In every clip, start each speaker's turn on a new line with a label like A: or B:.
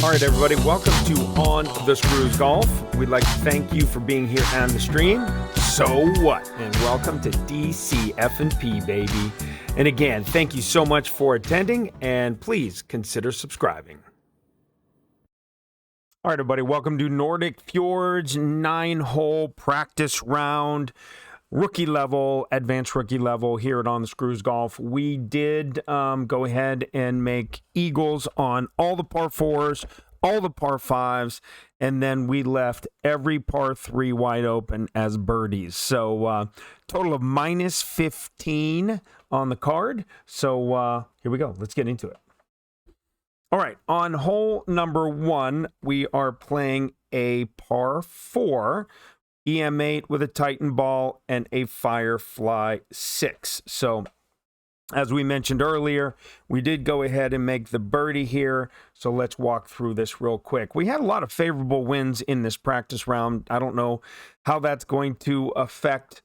A: All right, everybody, welcome to On the Screws Golf. We'd like to thank you for being here on the stream. So what? And welcome to DCF&P, baby. And again, thank you so much for attending, and please consider subscribing. All right, everybody, welcome to Nordic Fjords 9-hole practice round. Rookie level, advanced rookie level here at On the Screws Golf. We did go ahead and make eagles on all the par fours, all the par fives, and then we left every par three wide open as birdies. So total of minus 15 on the card. So here we go. Let's get into it. All right, on hole number 1, we are playing a par 4. EM8 with a Titan ball and a Firefly 6. So, as we mentioned earlier, we did go ahead and make the birdie here. So let's walk through this real quick. We had a lot of favorable wins in this practice round. I don't know how that's going to affect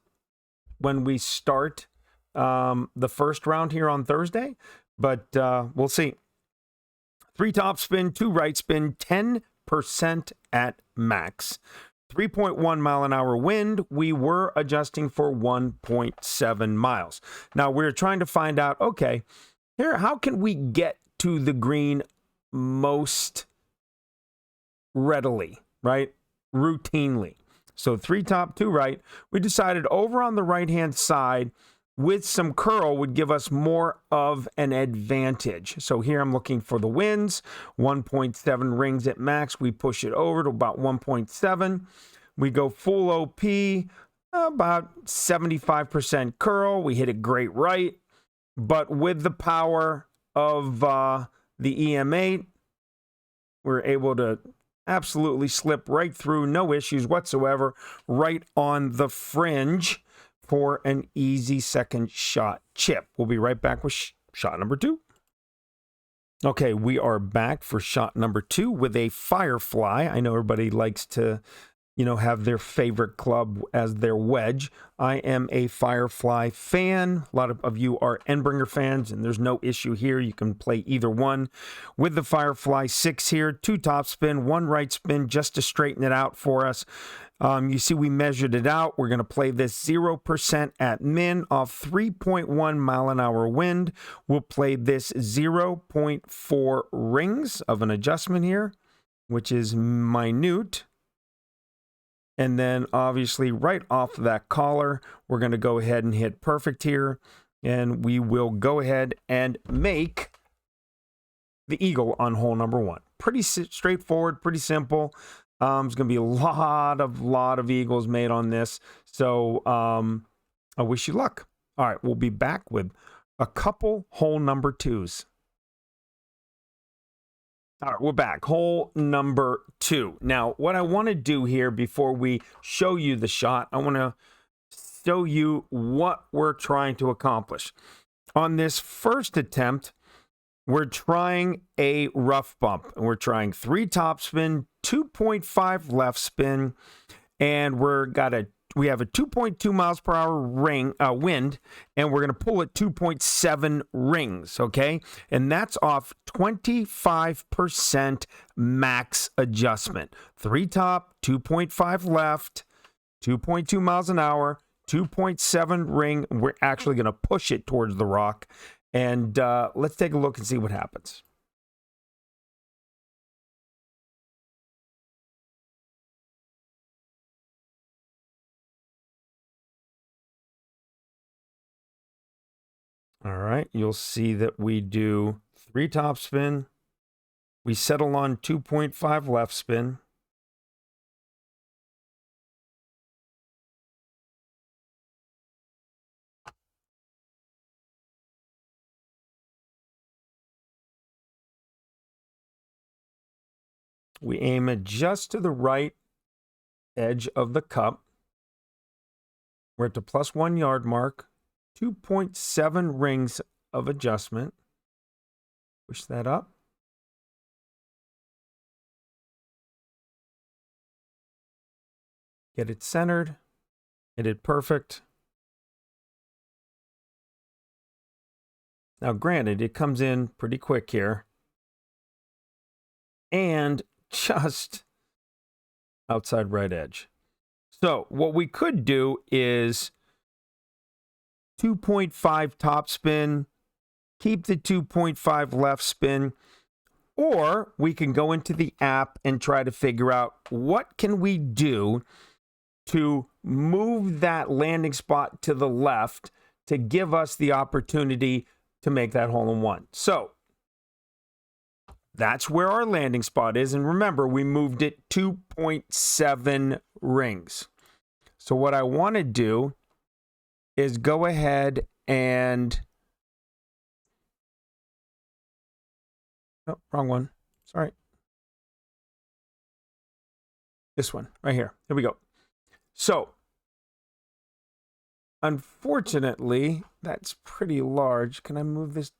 A: when we start the first round here on Thursday, but we'll see. 3 top spin, 2 right spin, 10% at max. 3.1 mile an hour wind. We were adjusting for 1.7 miles. Now we're trying to find out, okay, here, how can we get to the green most readily, right? Routinely. So 3 top, 2 right. We decided over on the right-hand side with some curl would give us more of an advantage. So here I'm looking for the winds, 1.7 rings at max. We push it over to about 1.7. We go full OP, about 75% curl. We hit it great right. But with the power of the EM8, we're able to absolutely slip right through, no issues whatsoever, right on the fringe for an easy second shot chip. We'll be right back with shot number 2. Okay, we are back for shot number 2 with a Firefly. I know everybody likes to, have their favorite club as their wedge. I am a Firefly fan. A lot of you are Endbringer fans, and there's no issue here. You can play either one. With the Firefly 6 here, 2 top spin, 1 right spin, just to straighten it out for us. You see we measured it out. We're going to play this 0% at min off 3.1 mile an hour wind. We'll play this 0.4 rings of an adjustment here, which is minute. And then obviously right off that collar, we're going to go ahead and hit perfect here. And we will go ahead and make the eagle on hole number 1. Pretty straightforward, pretty simple. There's going to be a lot of eagles made on this. So I wish you luck. All right, we'll be back with a couple hole number 2s. All right, we're back. Hole number 2. Now, what I want to do here before we show you the shot, I want to show you what we're trying to accomplish. On this first attempt, we're trying a rough bump. And we're trying 3 top spin, 2.5 left spin, and we have a 2.2 miles per hour wind, and we're going to pull it 2.7 rings, okay? And that's off 25% max adjustment. 3 top, 2.5 left, 2.2 miles an hour, 2.7 ring. We're actually going to push it towards the rock. And let's take a look and see what happens. All right, you'll see that we do 3 top spin. We settle on 2.5 left spin. We aim it just to the right edge of the cup. We're at the +1 yard mark. 2.7 rings of adjustment. Push that up. Get it centered. Hit it perfect. Now, granted, it comes in pretty quick here. and just outside right edge. So what we could do is 2.5 top spin, keep the 2.5 left spin, or we can go into the app and try to figure out what can we do to move that landing spot to the left to give us the opportunity to make that hole in one. So that's where our landing spot is. And remember, we moved it 2.7 rings. So what I want to do is go ahead and... Oh, wrong one. Sorry. This one right here. Here we go. So, unfortunately, that's pretty large. Can I move this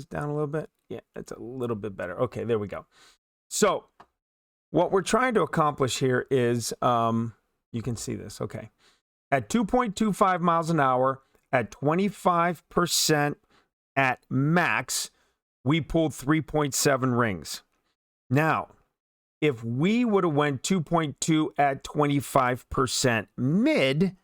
A: down a little bit? Yeah, that's a little bit better. Okay, there we go. So, what we're trying to accomplish here is, you can see this, okay. At 2.25 miles an hour, at 25% at max, we pulled 3.7 rings. Now, if we would have went 2.2 at 25% mid,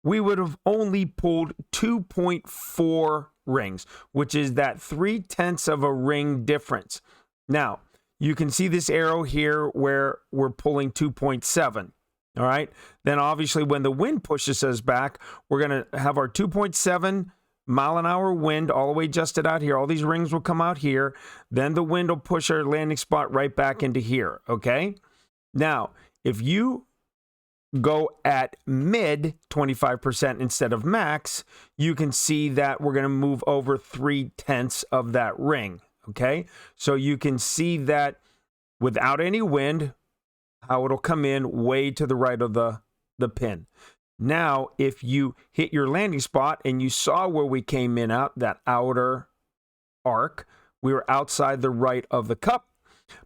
A: we would have only pulled 2.4 rings, which is that 0.3 of a ring difference. Now, you can see this arrow here where we're pulling 2.7. All right. Then obviously when the wind pushes us back, we're going to have our 2.7 mile an hour wind all the way adjusted out here. All these rings will come out here. Then the wind will push our landing spot right back into here. Okay. Now, if you go at mid 25% instead of max, you can see that we're going to move over 0.3 of that ring. Okay. So you can see that without any wind, how it'll come in way to the right of the pin. Now, if you hit your landing spot and you saw where we came in out, that outer arc, we were outside the right of the cup.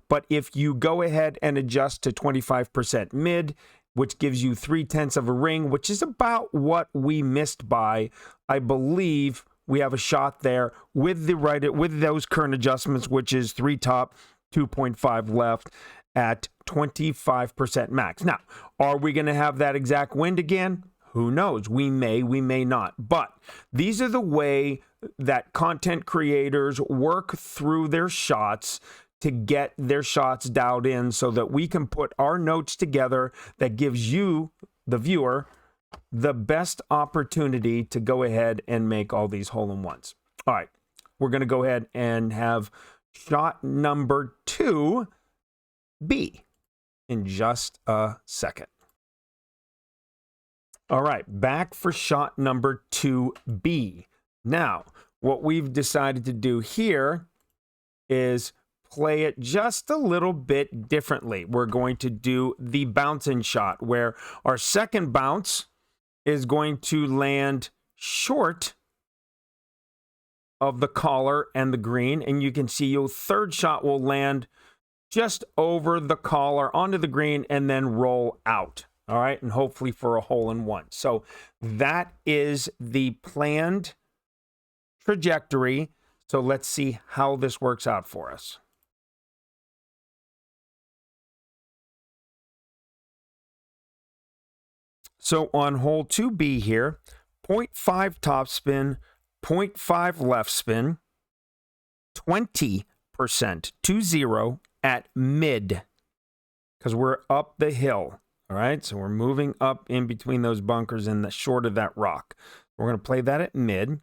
A: But if you go ahead and adjust to 25% mid, which gives you 0.3 of a ring, which is about what we missed by, I believe we have a shot there with those current adjustments, which is 3 top, 2.5 left at 25% max. Now, are we going to have that exact wind again? Who knows? We may not. But these are the way that content creators work through their shots to get their shots dialed in so that we can put our notes together that gives you, the viewer, the best opportunity to go ahead and make all these hole-in-ones. All right, we're going to go ahead and have shot number 2 B in just a second. All right, back for shot number 2B. Now, what we've decided to do here is play it just a little bit differently. We're going to do the bouncing shot where our second bounce is going to land short of the collar and the green, and you can see your third shot will land just over the collar onto the green and then roll out. All right. And hopefully for a hole-in-one. So that is the planned trajectory. So let's see how this works out for us. So on hole 2B here, 0.5 top spin, 0.5 left spin, 20%, 20 at mid, because we're up the hill. All right, so we're moving up in between those bunkers and the short of that rock. We're going to play that at mid.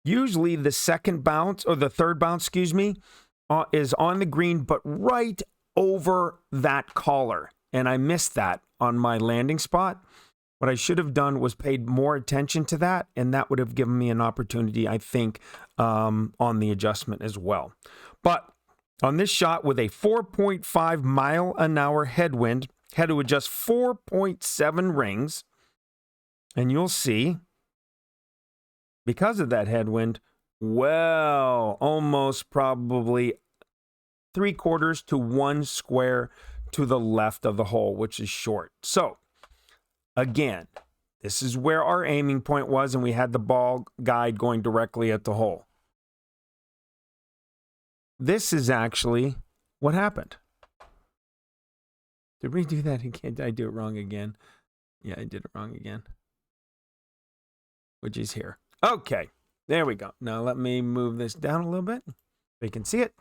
A: Usually the second bounce, or the third bounce, excuse me, is on the green, but right over that collar. And I missed that on my landing spot. What I should have done was paid more attention to that, and that would have given me an opportunity, I think, on the adjustment as well. But on this shot with a 4.5 mile an hour headwind, had to adjust 4.7 rings, and you'll see, because of that headwind, well, almost probably 3/4 to 1 square to the left of the hole, which is short. So, again, this is where our aiming point was, and we had the ball guide going directly at the hole. this is actually what happened. Did we do that again? Did I do it wrong again? Yeah, I did it wrong again. Which is here. Okay, there we go. Now let me move this down a little bit so you can see it.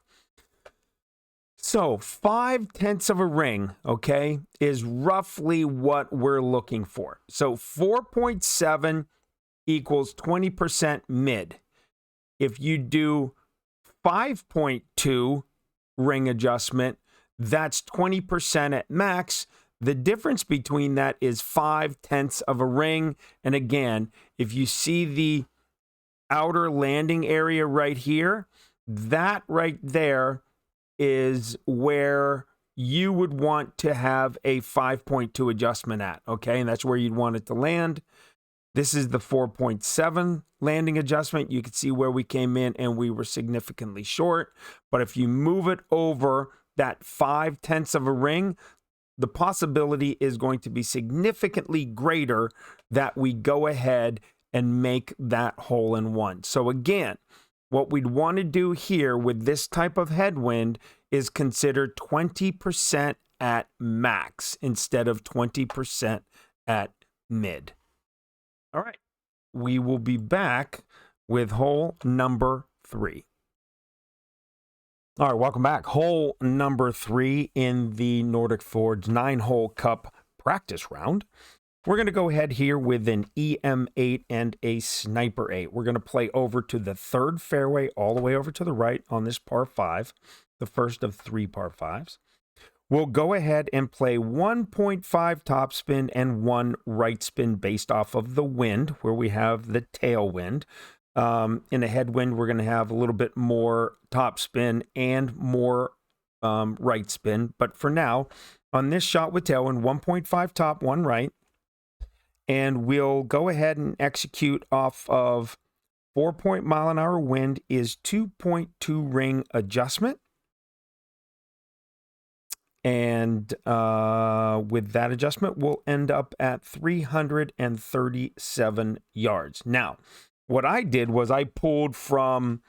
A: So 5/10 of a ring, okay, is roughly what we're looking for. So 4.7 equals 20% mid. If you do 5.2 ring adjustment, that's 20% at max. The difference between that is 5/10 of a ring. And again, if you see the outer landing area right here, that right there is where you would want to have a 5.2 adjustment at, okay? And that's where you'd want it to land. This is the 4.7 landing adjustment. You can see where we came in and we were significantly short. But if you move it over that 5/10 of a ring, the possibility is going to be significantly greater that we go ahead and make that hole in one. So again, what we'd want to do here with this type of headwind is consider 20% at max instead of 20% at mid. All right, we will be back with hole number 3. All right, welcome back. Hole number 3 in the Nordic Fjords 9-hole cup practice round. We're going to go ahead here with an EM8 and a Sniper 8. We're going to play over to the 3rd fairway, all the way over to the right on this par 5, the first of 3 par 5s. We'll go ahead and play 1.5 topspin and 1 right spin based off of the wind, where we have the tailwind. In a headwind, we're going to have a little bit more topspin and more right spin. But for now, on this shot with tailwind, 1.5 top, 1 right. And we'll go ahead and execute off of 4-mile-an-hour wind is 2.2 ring adjustment. And with that adjustment, we'll end up at 337 yards. Now, what I did was I pulled from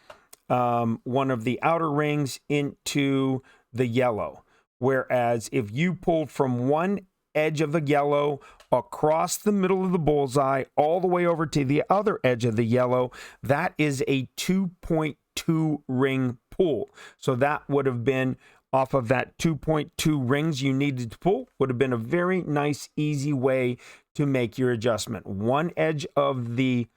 A: one of the outer rings into the yellow. Whereas if you pulled from one edge of the yellow across the middle of the bullseye all the way over to the other edge of the yellow, that is a 2.2 ring pull. So that would have been off of that 2.2 rings you needed to pull, would have been a very nice, easy way to make your adjustment. One edge of the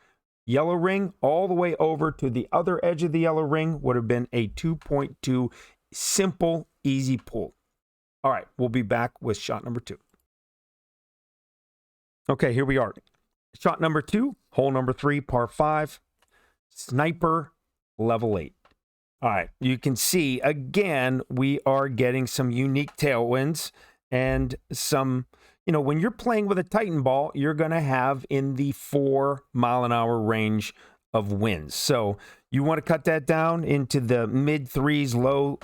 A: yellow ring all the way over to the other edge of the yellow ring would have been a 2.2 simple, easy pull. All right, we'll be back with shot number 2. Okay, here we are. Shot number 2, hole number 3, par 5, Sniper, level 8. All right, you can see, again, we are getting some unique tailwinds and some, when you're playing with a Titan ball, you're going to have in the 4-mile-an-hour range of winds. So you want to cut that down into the mid 3s, low,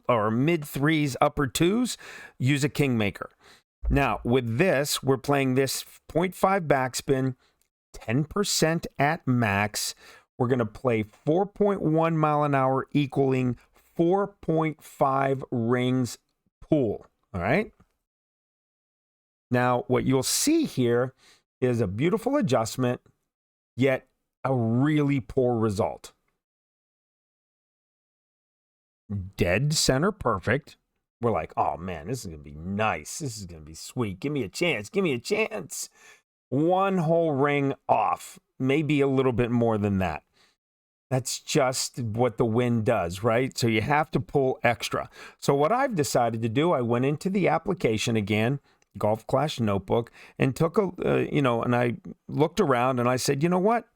A: or mid 3s, upper 2s, use a Kingmaker. Now, with this, we're playing this 0.5 backspin, 10% at max. We're going to play 4.1 mile an hour equaling 4.5 rings pull. All right. Now, what you'll see here is a beautiful adjustment, yet a really poor result. Dead center perfect. We're like, oh man, this is going to be nice. This is going to be sweet. Give me a chance. Give me a chance. 1 whole ring off, maybe a little bit more than that. That's just what the wind does, right? So you have to pull extra. So what I've decided to do, I went into the application again, Golf Clash Notebook, and took and I looked around and I said, you know what?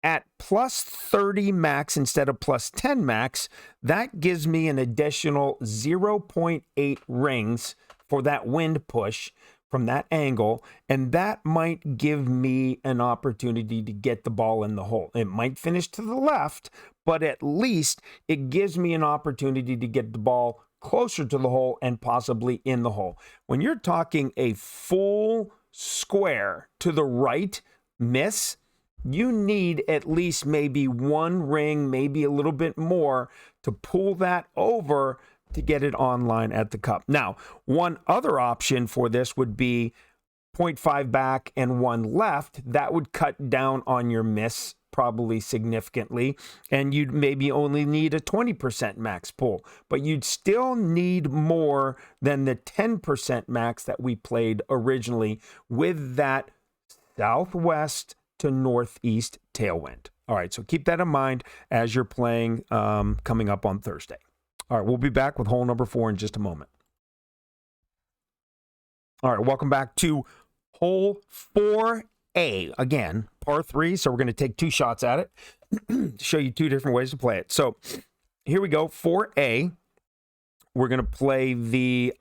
A: At plus 30 max instead of plus 10 max, that gives me an additional 0.8 rings for that wind push from that angle, and that might give me an opportunity to get the ball in the hole. It might finish to the left, but at least it gives me an opportunity to get the ball closer to the hole and possibly in the hole. When you're talking a full square to the right miss, you need at least maybe one ring, maybe a little bit more to pull that over to get it online at the cup. Now, one other option for this would be 0.5 back and 1 left. That would cut down on your miss probably significantly, and you'd maybe only need a 20% max pull, but you'd still need more than the 10% max that we played originally with that southwest to northeast tailwind. All right, so keep that in mind as you're playing coming up on Thursday. All right, we'll be back with hole number 4 in just a moment. All right, welcome back to hole 4A. Again, par 3, so we're going to take 2 shots at it to show you 2 different ways to play it. So here we go, 4A. We're going to play the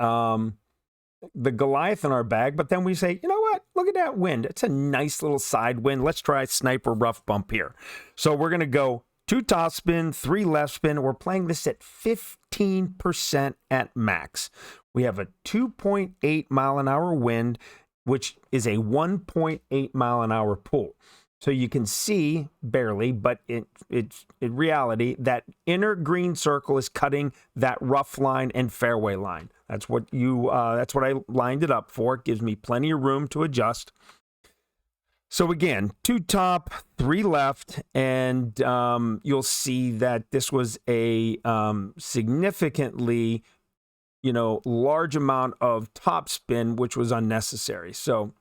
A: Goliath in our bag, but then we say, you know what? Look at that wind. It's a nice little side wind. Let's try sniper rough bump here. So we're going to go 2 top spin, 3 left spin. We're playing this at 15% at max. We have a 2.8 mile an hour wind, which is a 1.8 mile an hour pull. So you can see barely, but in reality, that inner green circle is cutting that rough line and fairway line. That's what I lined it up for. It gives me plenty of room to adjust. So again, 2 top, 3 left, and you'll see that this was a significantly, large amount of top spin, which was unnecessary. So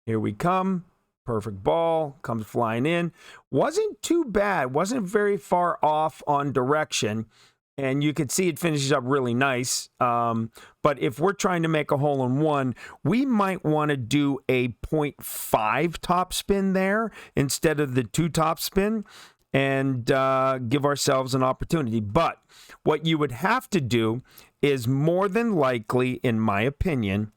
A: here we come. Perfect ball comes flying in. Wasn't too bad. Wasn't very far off on direction. And you can see it finishes up really nice. But if we're trying to make a hole-in-one, we might want to do a 0.5 top spin there instead of the 2 top spin and give ourselves an opportunity. But what you would have to do is more than likely, in my opinion,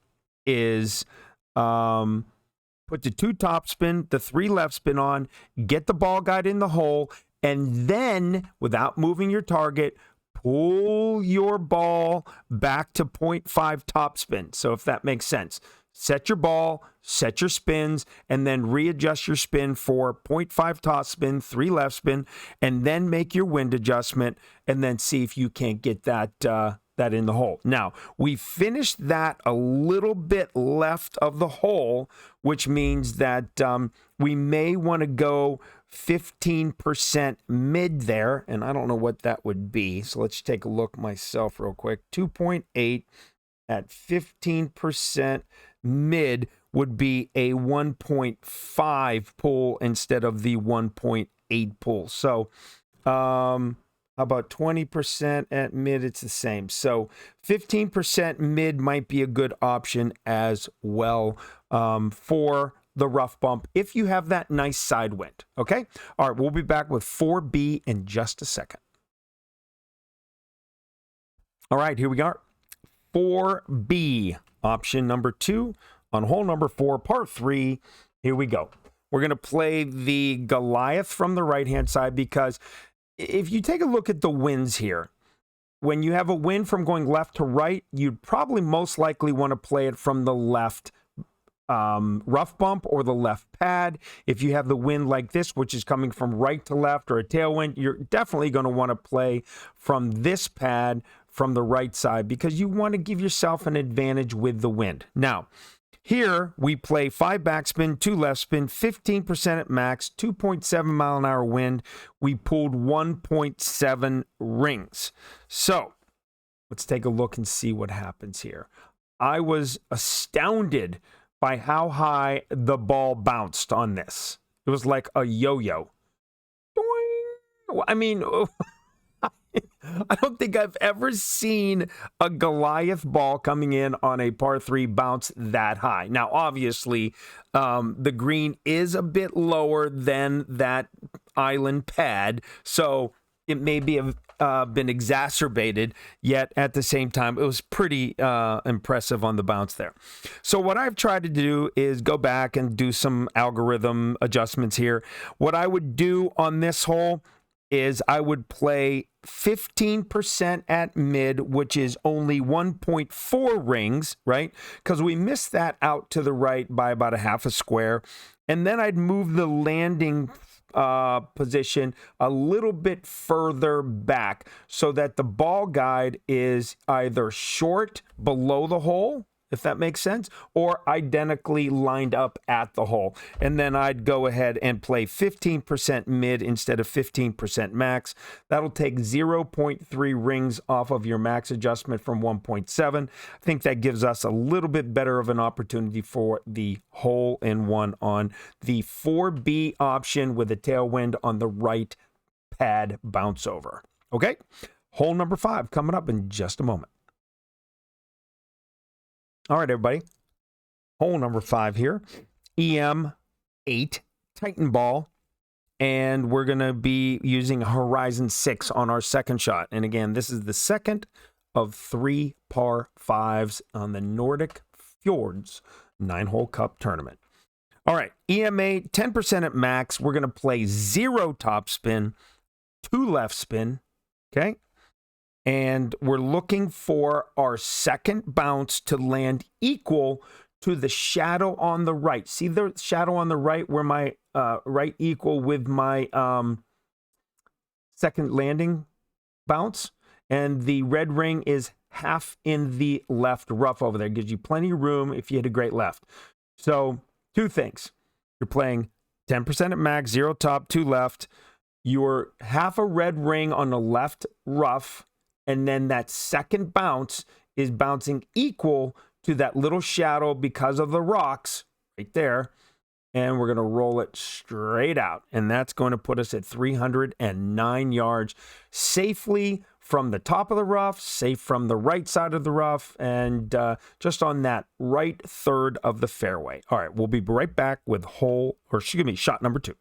A: is put the 2 top spin, the 3 left spin on, get the ball guide in the hole, and then, without moving your target, pull your ball back to 0.5 top spin. So if that makes sense, set your ball, set your spins, and then readjust your spin for 0.5 top spin, 3 left spin, and then make your wind adjustment, and then see if you can't get that in the hole. Now, we finished that a little bit left of the hole, which means that we may want to go 15% mid there, and I don't know what that would be. So let's take a look myself real quick. 2.8 at 15% mid would be a 1.5 pull instead of the 1.8 pull. So, how about 20% at mid? It's the same. So 15% mid might be a good option as well for the rough bump if you have that nice side wind. Okay? All right, we'll be back with 4B in just a second. All right, here we are. 4B, option number 2 on hole number 4, par 3. Here we go. We're going to play the Goliath from the right-hand side because if you take a look at the winds here, when you have a wind from going left to right, you'd probably most likely want to play it from the left rough bump or the left pad. If you have the wind like this, which is coming from right to left or a tailwind, you're definitely going to want to play from this pad from the right side because you want to give yourself an advantage with the wind. Now, here we play 5 backspin, 2 left spin, 15% at max, 2.7 mile an hour wind. We pulled 1.7 rings. So let's take a look and see what happens here. I was astounded by how high the ball bounced on this. It was like a yo-yo. I mean, I don't think I've ever seen a Goliath ball coming in on a par 3 bounce that high. Now, obviously, the green is a bit lower than that island pad, so it may be been exacerbated, yet at the same time, it was pretty impressive on the bounce there. So what I've tried to do is go back and do some algorithm adjustments here. What I would do on this hole is I would play 15% at mid, which is only 1.4 rings, right? Because we missed that out to the right by about a half a square. And then I'd move the landing position a little bit further back so that the ball guide is either short below the hole, if that makes sense, or identically lined up at the hole. And then I'd go ahead and play 15% mid instead of 15% max. That'll take 0.3 rings off of your max adjustment from 1.7. I think that gives us a little bit better of an opportunity for the hole-in-one on the 4B option with a tailwind on the right pad bounce over. Okay, hole number 5 coming up in just a moment. All right, everybody. Hole number 5 here. EM8 Titan ball. And we're going to be using Horizon 6 on our second shot. And again, this is the second of 3 par 5s on the Nordic Fjords 9-hole cup tournament. All right, EM8, 10% at max. We're going to play 0 top spin, 2 left spin. Okay. And we're looking for our second bounce to land equal to the shadow on the right. See the shadow on the right where my right equal with my second landing bounce? And the red ring is half in the left rough over there. Gives you plenty of room if you hit a great left. So 2 things. You're playing 10% at max, 0 top, 2 left. You're half a red ring on the left rough. And then that second bounce is bouncing equal to that little shadow because of the rocks right there. And we're going to roll it straight out. And that's going to put us at 309 yards safely from the top of the rough, safe from the right side of the rough, and just on that right third of the fairway. All right, we'll be right back with shot number 2.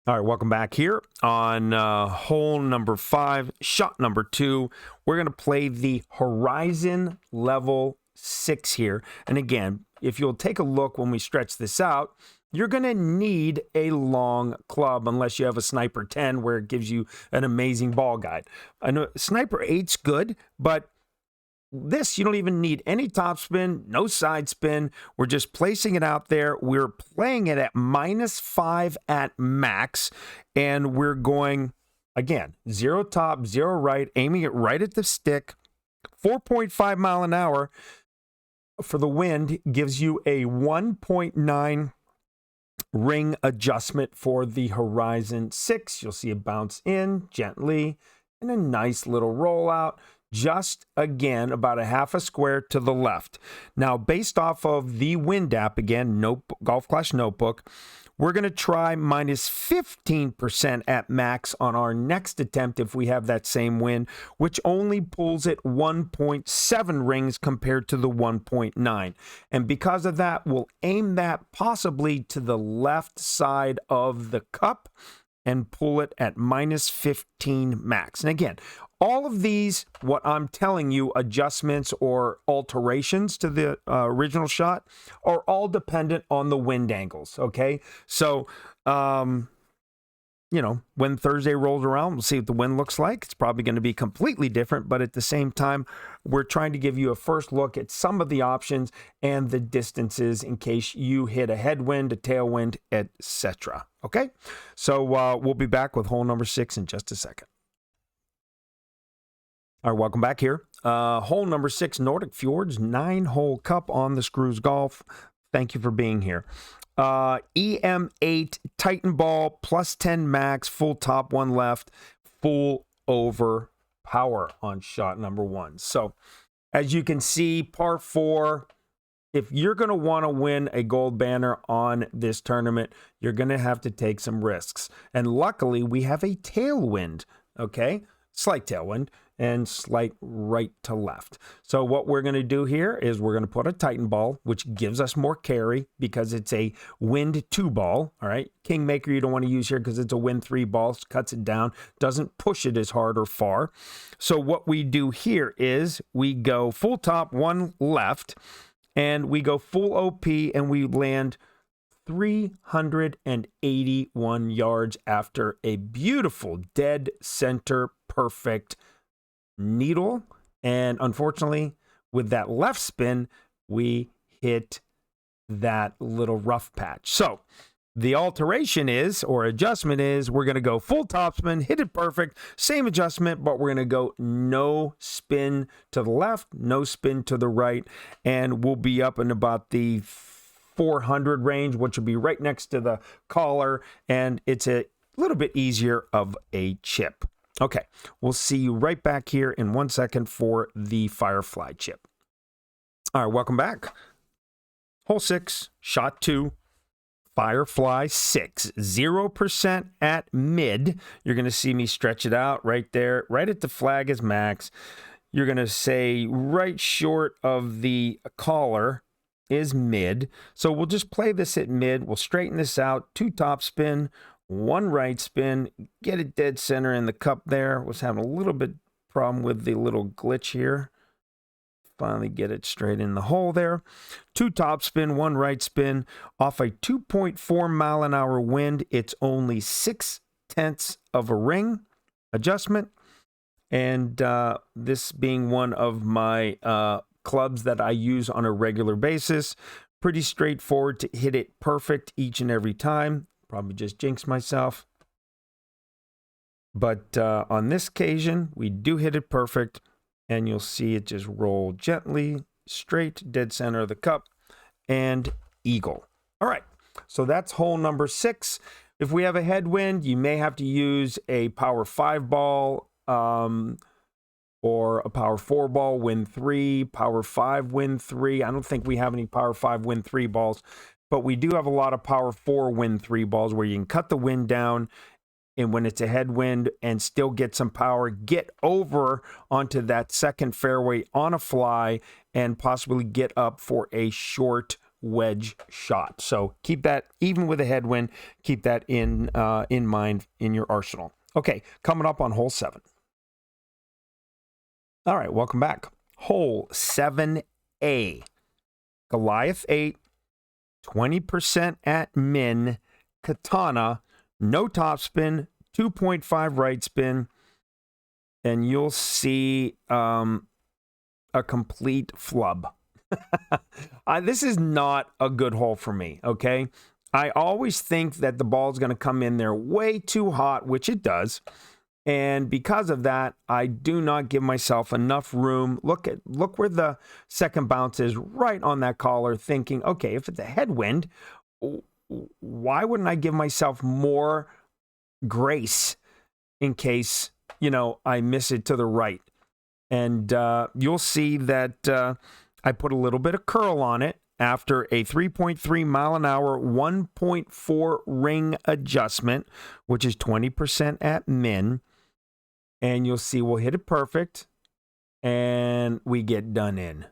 A: All right, welcome back here on hole number 5, shot number 2. We're going to play the Horizon level 6 here. And again, if you'll take a look when we stretch this out, you're going to need a long club unless you have a Sniper 10 where it gives you an amazing ball guide. I know Sniper 8's good, but this, you don't even need any top spin, no side spin. We're just placing it out there. We're playing it at -5 at max. And we're going, again, 0 top, 0 right, aiming it right at the stick. 4.5 mile an hour for the wind gives you a 1.9 ring adjustment for the Horizon 6. You'll see it bounce in gently and a nice little rollout. Just, again, about a half a square to the left. Now, based off of the wind app, again, Golf Clash Notebook, we're going to try -15% at max on our next attempt if we have that same wind, which only pulls it 1.7 rings compared to the 1.9. And because of that, we'll aim that possibly to the left side of the cup and pull it at -15 max. And again, all of these, what I'm telling you, adjustments or alterations to the original shot are all dependent on the wind angles, okay? So, you know, when Thursday rolls around, we'll see what the wind looks like. It's probably going to be completely different, but at the same time, we're trying to give you a first look at some of the options and the distances in case you hit a headwind, a tailwind, etc. Okay? So we'll be back with hole number 6 in just a second. All right, welcome back here. Hole number 6, Nordic Fjords, 9-hole cup on the Screws Golf. Thank you for being here. EM8 Titan ball, +10 max, full top, 1 left, full over power on shot number 1. So, as you can see, par 4, if you're going to want to win a gold banner on this tournament, you're going to have to take some risks. And luckily, we have a tailwind, okay? Slight tailwind and slight right to left. So what we're going to do here is we're going to put a Titan ball, which gives us more carry because it's a wind 2 ball. All right. Kingmaker you don't want to use here because it's a wind 3 ball. So cuts it down, doesn't push it as hard or far. So what we do here is we go full top, 1 left, and we go full OP and we land 381 yards after a beautiful dead center perfect needle. And unfortunately, with that left spin, we hit that little rough patch. So The alteration is, or adjustment is, we're going to go full topspin, hit it perfect, same adjustment, but we're going to go no spin to the left, no spin to the right, and we'll be up in about the 400 range, which will be right next to the collar, and it's a little bit easier of a chip. Okay, we'll see you right back here in 1 second for the Firefly Chip. All right, welcome back. Hole 6, shot 2. Firefly 6, 0% at mid. You're going to see me stretch it out right there, right at the flag is max. You're going to say right short of the collar is mid. So we'll just play this at mid. We'll straighten this out. 2 top spin, 1 right spin. Get it dead center in the cup there. Was having a little bit problem with the little glitch here. Finally get it straight in the hole there. 2 top spin, 1 right spin. Off a 2.4 mile an hour wind, it's only 0.6 of a ring adjustment. And this being one of my clubs that I use on a regular basis. Pretty straightforward to hit it perfect each and every time. Probably just jinxed myself. But on this occasion, we do hit it perfect. And you'll see it just roll gently, straight, dead center of the cup, and eagle. All right, so that's hole number 6. If we have a headwind, you may have to use a power 5 ball or a power 4 ball, wind 3, power 5, wind 3. I don't think we have any power 5, wind 3 balls, but we do have a lot of power 4, wind 3 balls where you can cut the wind down. And when it's a headwind and still get some power, get over onto that second fairway on a fly and possibly get up for a short wedge shot. So keep that, even with a headwind, keep that in mind in your arsenal. Okay, coming up on hole 7. All right, welcome back. Hole 7A. Goliath 8, 20% at min, katana, no top spin, 2.5 right spin, and you'll see a complete flub. This is not a good hole for me, okay? I always think that the ball's going to come in there way too hot, which it does. And because of that, I do not give myself enough room. Look where the second bounce is, right on that collar, thinking, okay, if it's a headwind, why wouldn't I give myself more grace in case, I miss it to the right? And you'll see that I put a little bit of curl on it after a 3.3 mile an hour, 1.4 ring adjustment, which is 20% at min. And you'll see we'll hit it perfect and we get done in.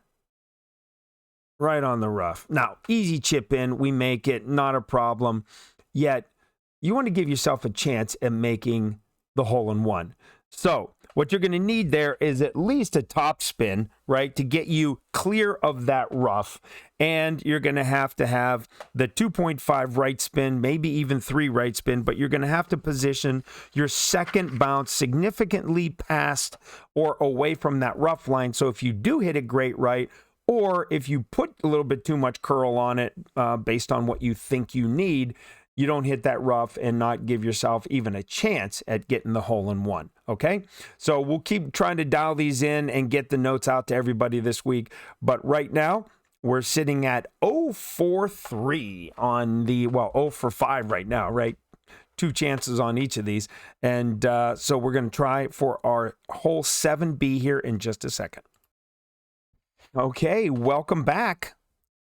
A: Right on the rough. Now, easy chip in. We make it, not a problem. Yet, you want to give yourself a chance at making the hole-in-one. So, what you're going to need there is at least a top spin, right, to get you clear of that rough. And you're going to have the 2.5 right spin, maybe even 3 right spin, but you're going to have to position your second bounce significantly past or away from that rough line. So, if you do hit it great right, or if you put a little bit too much curl on it based on what you think you need, you don't hit that rough and not give yourself even a chance at getting the hole-in-one, okay? So we'll keep trying to dial these in and get the notes out to everybody this week. But right now, we're sitting at 0 for 3 on the, 0 for 5 right now, right? 2 chances on each of these. And so we're going to try for our hole 7B here in just a second. Okay, welcome back.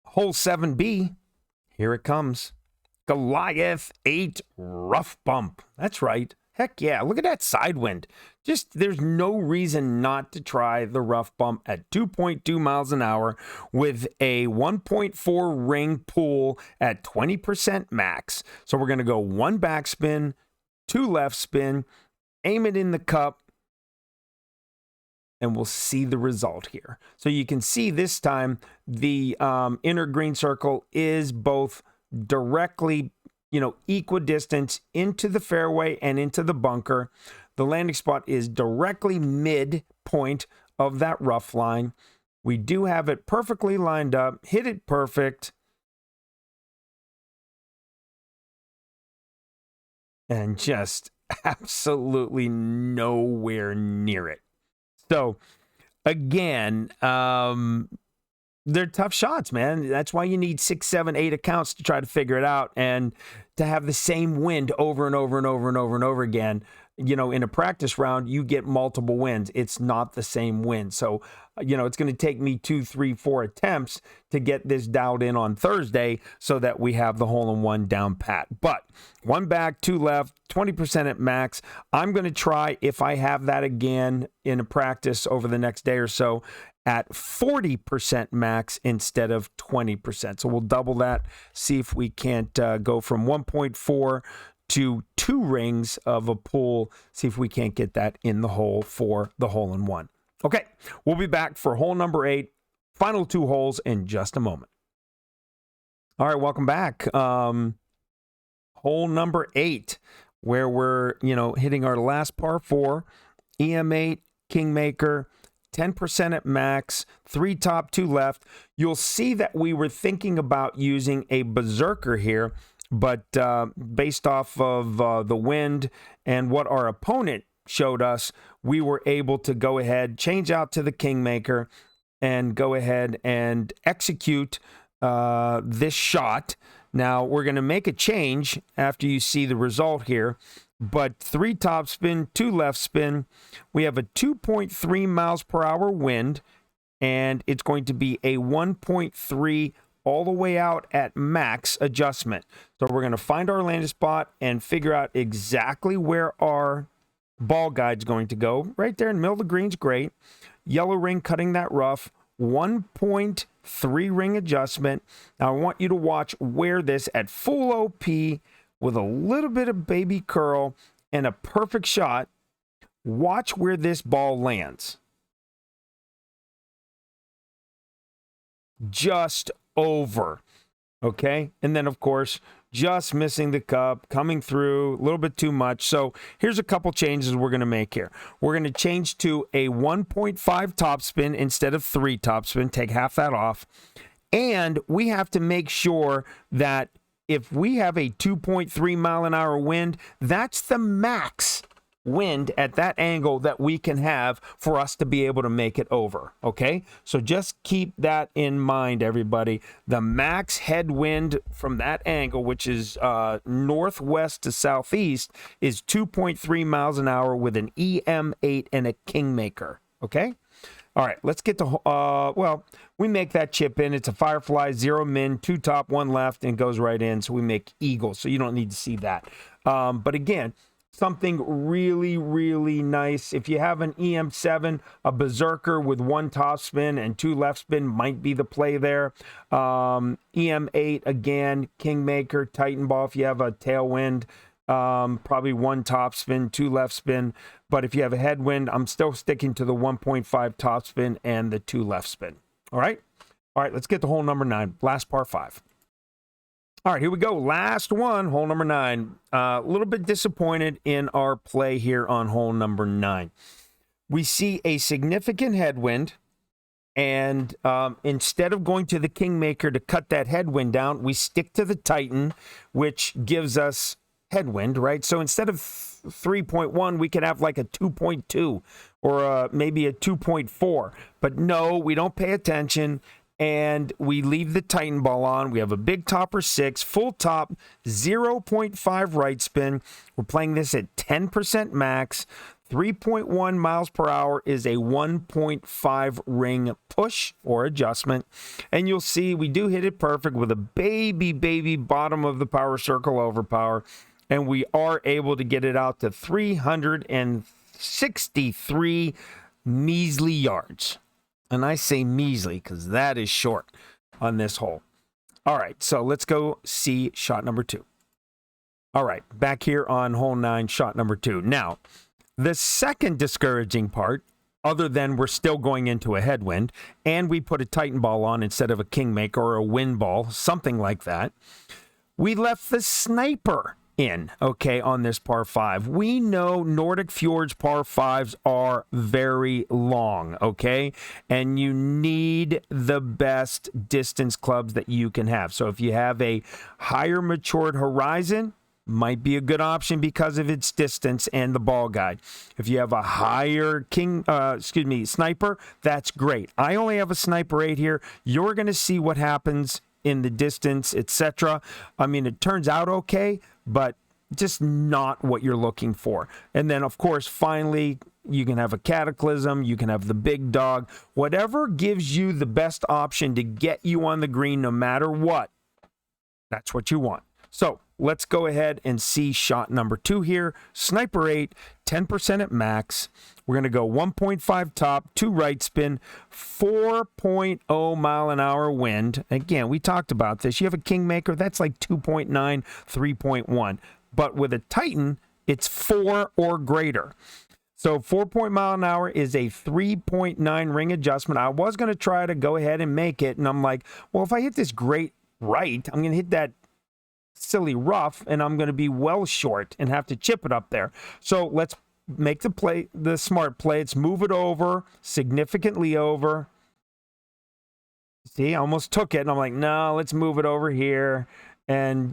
A: Hole 7B. Here it comes. Goliath 8 rough bump. That's right. Heck yeah. Look at that side wind. There's no reason not to try the rough bump at 2.2 miles an hour with a 1.4 ring pool at 20% max. So we're going to go 1 backspin, 2 left spin, aim it in the cup, and we'll see the result here. So you can see this time the inner green circle is both directly, equidistant into the fairway and into the bunker. The landing spot is directly midpoint of that rough line. We do have it perfectly lined up, hit it perfect. and just absolutely nowhere near it. So again, they're tough shots, man. That's why you need 6, 7, 8 accounts to try to figure it out, and to have the same wind over and over and over and over and over again. You know, in a practice round, you get multiple winds. It's not the same wind. So, you know, it's going to take me 2, 3, 4 attempts to get this dialed in on Thursday so that we have the hole-in-one down pat. But 1 back, 2 left, 20% at max. I'm going to try, if I have that again in a practice over the next day or so, at 40% max instead of 20%. So we'll double that, see if we can't go from 1.4 to 2 rings of a pool, see if we can't get that in the hole for the hole-in-one. Okay, we'll be back for hole number 8, final 2 holes in just a moment. All right, welcome back. Hole number 8, where we're, hitting our last par 4, EM8, Kingmaker, 10% at max, 3 top, 2 left. You'll see that we were thinking about using a berserker here, but based off of the wind and what our opponent showed us, we were able to go ahead, change out to the Kingmaker, and go ahead and execute this shot. Now, we're going to make a change after you see the result here, but 3 top spin, 2 left spin. We have a 2.3 miles per hour wind, and it's going to be a 1.3 all the way out at max adjustment. So we're going to find our landing spot and figure out exactly where our ball guide's going to go. Right there in the middle of the green's great. Yellow ring cutting that rough. 1.3 ring adjustment. Now I want you to watch where this at full OP with a little bit of baby curl and a perfect shot. Watch where this ball lands. Just over. Okay. And then, of course, just missing the cup, coming through a little bit too much. So here's a couple changes we're going to make here. We're going to change to a 1.5 topspin instead of 3 topspin. Take half that off. And we have to make sure that if we have a 2.3 mile an hour wind, that's the max wind at that angle that we can have for us to be able to make it over. Okay, so just keep that in mind, everybody. The max headwind from that angle, which is northwest to southeast, is 2.3 miles an hour with an EM8 and a Kingmaker. Okay, all right, let's get to we make that chip in. It's a Firefly, 0 min, 2 top, 1 left, and goes right in. So we make eagle, so you don't need to see that. But again, something really, really nice. If you have an EM7, a berserker with 1 top spin and 2 left spin might be the play there. EM8, again, Kingmaker, Titan ball if you have a tailwind. Probably 1 top spin, 2 left spin. But if you have a headwind, I'm still sticking to the 1.5 top spin and the 2 left spin. All right? All right, let's get to hole number 9, last par 5. All right, here we go. Last one, hole number 9. A little bit disappointed in our play here on hole number 9. We see a significant headwind, and instead of going to the Kingmaker to cut that headwind down, we stick to the Titan, which gives us headwind, right? So instead of 3.1, we could have like a 2.2 or maybe a 2.4. But no, we don't pay attention. And we leave the Titan ball on. We have a big topper 6, full top, 0.5 right spin. We're playing this at 10% max. 3.1 miles per hour is a 1.5 ring push or adjustment. And you'll see we do hit it perfect with a baby bottom of the power circle overpower. And we are able to get it out to 363 measly yards. And I say measly because that is short on this hole. All right, so let's go see shot number 2. All right, back here on hole 9, shot number 2. Now, the second discouraging part, other than we're still going into a headwind, and we put a Titan ball on instead of a Kingmaker or a wind ball, something like that, we left the sniper in, okay, on this par 5. We know Nordic Fjords par 5s are very long, okay, and you need the best distance clubs that you can have. So if you have a higher matured horizon, might be a good option because of its distance and the ball guide. If you have a higher sniper, that's great. I only have a sniper 8 here. You're going to see what happens in the distance, etc. I mean, it turns out okay, but just not what you're looking for. And then, of course, finally, you can have a Cataclysm, you can have the big dog, whatever gives you the best option to get you on the green no matter what. That's what you want. So let's go ahead and see shot number 2 here. Sniper 8, 10% at max. We're going to go 1.5 top, 2 right spin, 4.0 mile an hour wind. Again, we talked about this. You have a Kingmaker, that's like 2.9, 3.1. But with a Titan, it's 4 or greater. So 4 mile an hour is a 3.9 ring adjustment. I was going to try to go ahead and make it, and I'm like, well, if I hit this great right, I'm going to hit that silly rough, and I'm going to be well short and have to chip it up there. So let's make the smart play. Let's move it over, significantly over. See, I almost took it, and I'm like, no, let's move it over here, and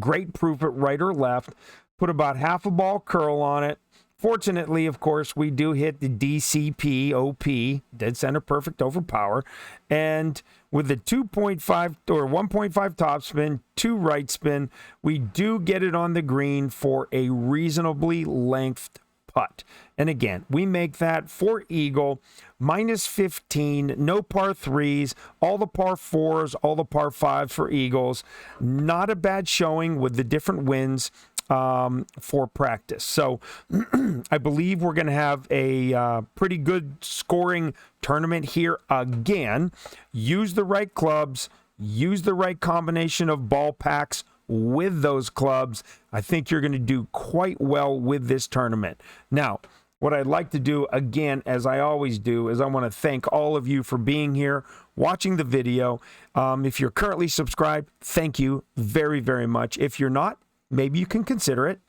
A: great proof it right or left. Put about half a ball curl on it. Fortunately, of course, we do hit the DCP, OP, dead center perfect over power. And with the 2.5 or 1.5 top spin, 2 right spin, we do get it on the green for a reasonably lengthed putt. And again, we make that for eagle, -15, no par 3s, all the par 4s, all the par 5s for eagles. Not a bad showing with the different wins for practice. So I believe we're going to have a pretty good scoring tournament here again. Use the right clubs, use the right combination of ball packs with those clubs. I think you're going to do quite well with this tournament. Now, what I'd like to do, again, as I always do, is I want to thank all of you for being here, watching the video. If you're currently subscribed, thank you very, very much. If you're not, maybe you can consider it.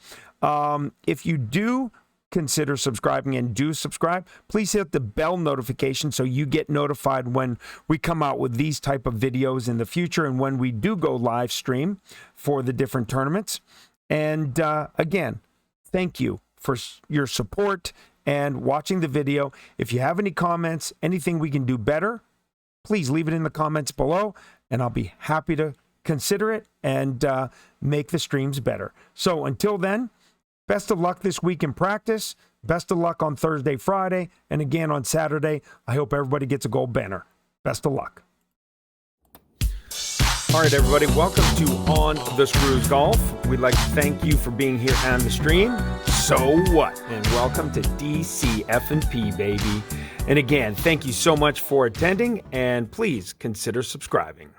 A: If you do consider subscribing and do subscribe, please hit the bell notification so you get notified when we come out with these type of videos in the future and when we do go live stream for the different tournaments. And again, thank you for your support and watching the video. If you have any comments, anything we can do better, please leave it in the comments below, and I'll be happy to consider it and make the streams better. So until then, best of luck this week in practice. Best of luck on Thursday, Friday, and again on Saturday. I hope everybody gets a gold banner. Best of luck. All right, everybody, welcome to On the Screws Golf. We'd like to thank you for being here on the stream. So what? And welcome to DCF&P, baby. And again, thank you so much for attending, and please consider subscribing.